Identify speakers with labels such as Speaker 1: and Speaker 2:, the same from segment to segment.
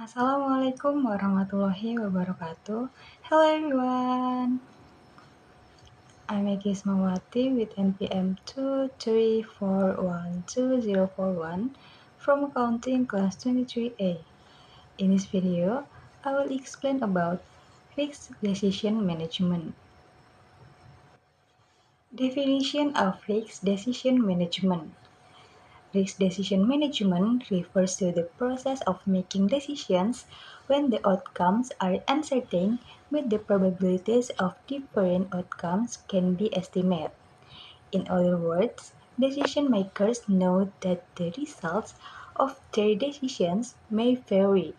Speaker 1: Assalamualaikum warahmatullahi wabarakatuh. Hello everyone. I'm Eki Ismawati with NPM 2341241 from Accounting Class 23A. In this video, I will explain about risk decision management. Definition of risk decision management. Risk decision management refers to the process of making decisions when the outcomes are uncertain but the probabilities of different outcomes can be estimated. In other words, decision makers know that the results of their decisions may vary,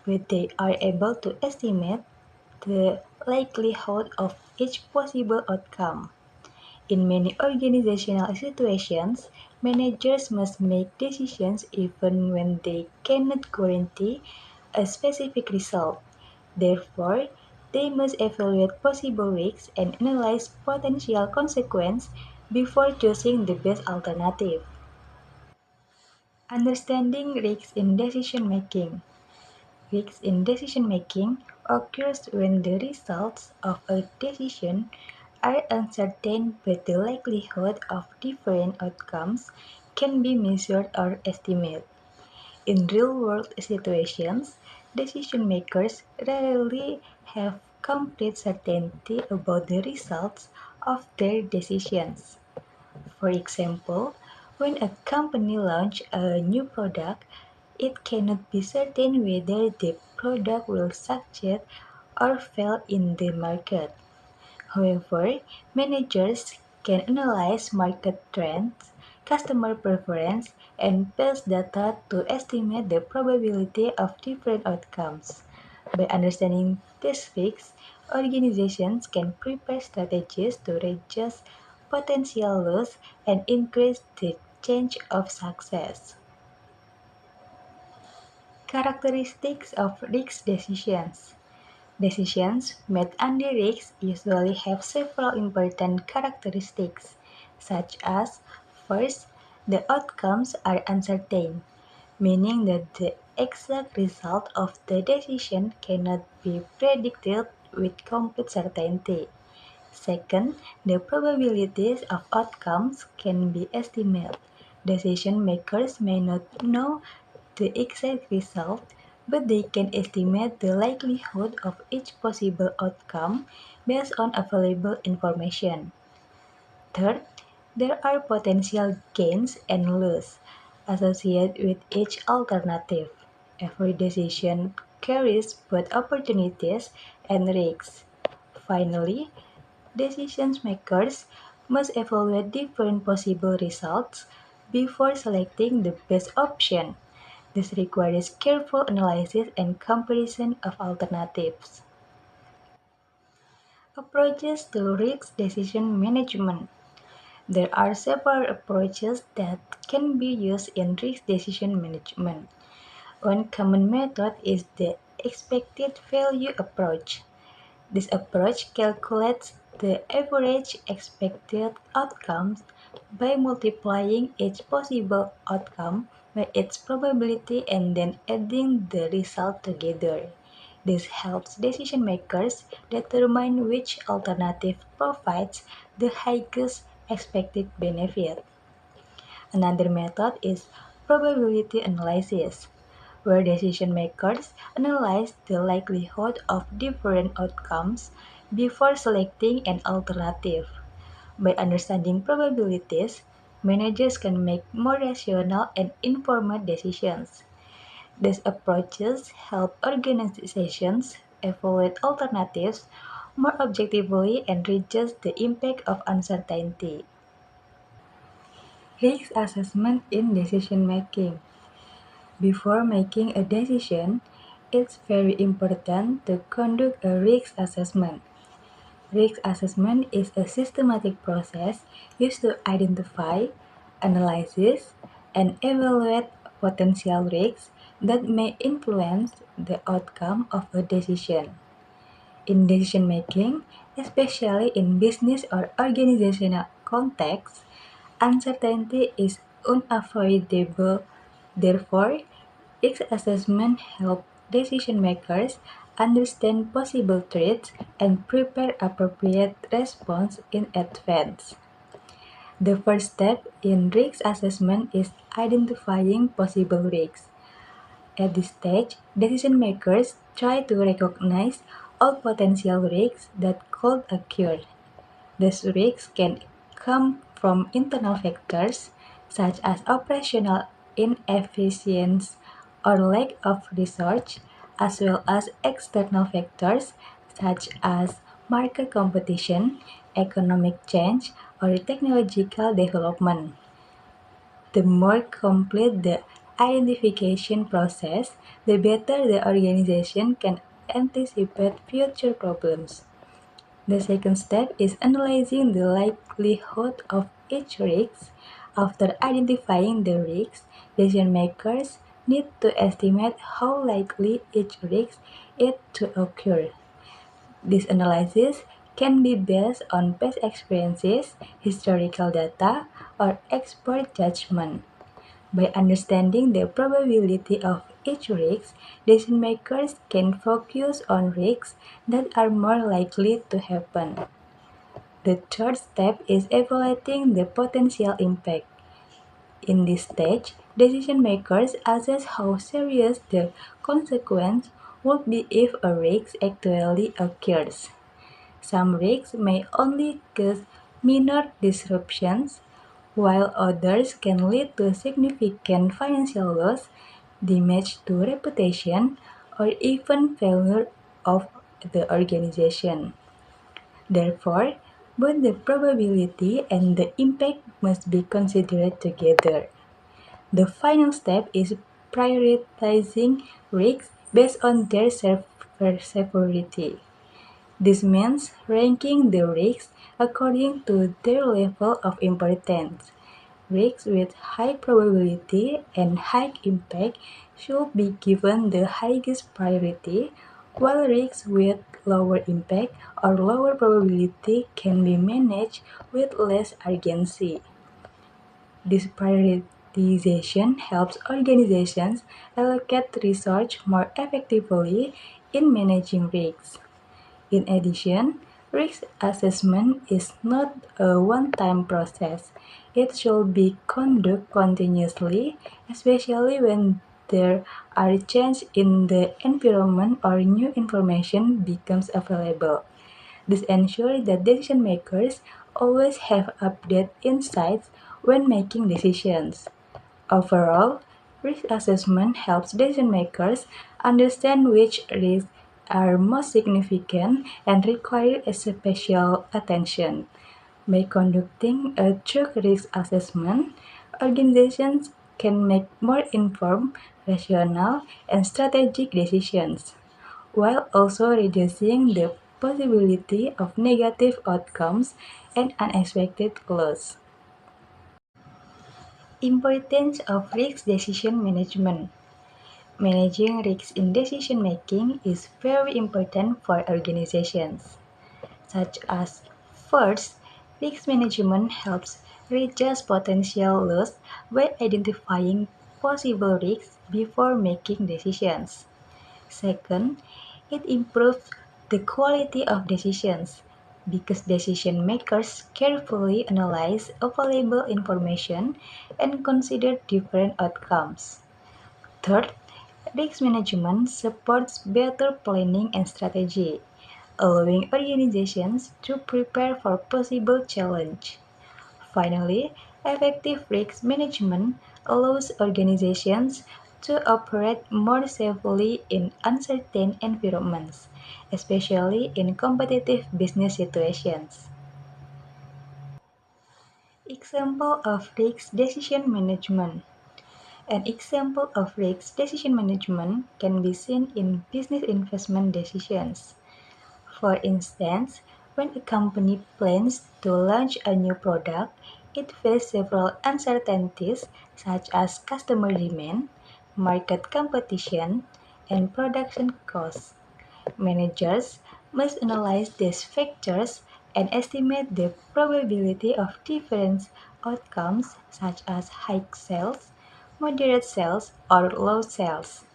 Speaker 1: but they are able to estimate the likelihood of each possible outcome. In many organizational situations, managers must make decisions even when they cannot guarantee a specific result. Therefore, they must evaluate possible risks and analyze potential consequences before choosing the best alternative. Understanding risks in decision making. Risks in decision-making occurs when the results of a decision are uncertain but the likelihood of different outcomes can be measured or estimated. In real-world situations, decision-makers rarely have complete certainty about the results of their decisions. For example, when a company launches a new product, it cannot be certain whether the product will succeed or fail in the market. However, managers can analyze market trends, customer preference, and past data to estimate the probability of different outcomes. By understanding these risks, organizations can prepare strategies to reduce potential loss and increase the chance of success. Characteristics of risk decisions. Decisions made under risk usually have several important characteristics, such as first, the outcomes are uncertain, meaning that the exact result of the decision cannot be predicted with complete certainty. Second, the probabilities of outcomes can be estimated. Decision makers may not know the exact result, but they can estimate the likelihood of each possible outcome based on available information. Third, there are potential gains and losses associated with each alternative. Every decision carries both opportunities and risks. Finally, decision makers must evaluate different possible results before selecting the best option. This requires careful analysis and comparison of alternatives. Approaches to risk decision management. There are several approaches that can be used in risk decision management. One common method is the expected value approach. This approach calculates the average expected outcomes by multiplying each possible outcome by its probability and then adding the result together. This helps decision makers determine which alternative provides the highest expected benefit. Another method is probability analysis, where decision makers analyze the likelihood of different outcomes before selecting an alternative. By understanding probabilities, managers can make more rational and informed decisions. These approaches help organizations evaluate alternatives more objectively and reduce the impact of uncertainty. Risk assessment in decision making. Before making a decision, it's very important to conduct a risk assessment. Risk assessment is a systematic process used to identify, analyze, and evaluate potential risks that may influence the outcome of a decision. In decision making, especially in business or organizational contexts, uncertainty is unavoidable. Therefore, Risk assessment helps decision makers understand possible threats and prepare appropriate response in advance. The first step in risk assessment is identifying possible risks. At this stage, decision makers try to recognize all potential risks that could occur. These risks can come from internal factors such as operational inefficiency or lack of research, as well as external factors such as market competition, economic change, or technological development. The more complete the identification process, the better the organization can anticipate future problems. The second step is analyzing the likelihood of each risk. After identifying the risks, decision makers need to estimate how likely each risk is to occur. This analysis can be based on past experiences, historical data, or expert judgment. By understanding the probability of each risk, decision makers can focus on risks that are more likely to happen. The third step is evaluating the potential impact. In this stage, decision makers assess how serious the consequence would be if a risk actually occurs. Some risks may only cause minor disruptions, while others can lead to significant financial loss, damage to reputation, or even failure of the organization. Therefore, both the probability and the impact must be considered together. The final step is prioritizing risks based on their severity. This means ranking the risks according to their level of importance. Risks with high probability and high impact should be given the highest priority, while risks with lower impact or lower probability can be managed with less urgency. This prioritization helps organizations allocate research more effectively in managing risks. In addition, risk assessment is not a one-time process. It should be conducted continuously, especially when there are changes in the environment or new information becomes available. This ensures that decision makers always have updated insights when making decisions. Overall, risk assessment helps decision makers understand which risks are most significant and require a special attention. By conducting a true risk assessment, organizations can make more informed, rational, and strategic decisions, while also reducing the possibility of negative outcomes and unexpected loss. Importance of risk decision management. Managing risks in decision making is very important for organizations, such as first, risk management helps reduce potential loss by identifying possible risks before making decisions. Second, it improves the quality of decisions because decision makers carefully analyze available information and consider different outcomes. Third, risk management supports better planning and strategy, allowing organizations to prepare for possible challenge. Finally, effective risk management allows organizations to operate more safely in uncertain environments, especially in competitive business situations. Example of risk decision management. An example of risk decision management can be seen in business investment decisions. For instance, when a company plans to launch a new product, it faces several uncertainties such as customer demand, market competition, and production costs. Managers must analyze these factors and estimate the probability of different outcomes such as high sales, moderate sales, or low sales.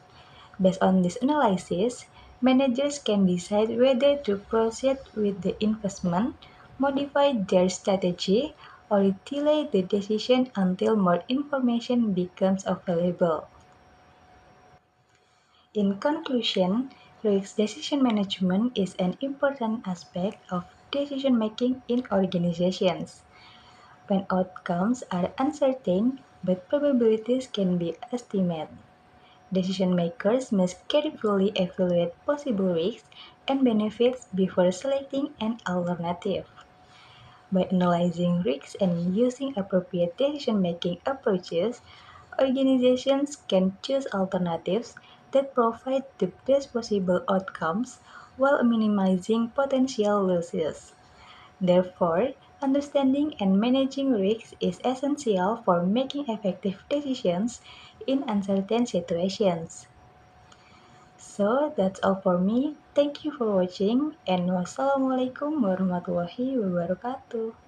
Speaker 1: Based on this analysis, managers can decide whether to proceed with the investment, modify their strategy, or delay the decision until more information becomes available. In conclusion, risk decision management is an important aspect of decision making in organizations. When outcomes are uncertain but probabilities can be estimated, decision makers must carefully evaluate possible risks and benefits before selecting an alternative. By analyzing risks and using appropriate decision making approaches, organizations can choose alternatives that provide the best possible outcomes while minimizing potential losses. Therefore, understanding and managing risks is essential for making effective decisions in uncertain situations. So that's all for me. Thank you for watching and wassalamualaikum warahmatullahi wabarakatuh.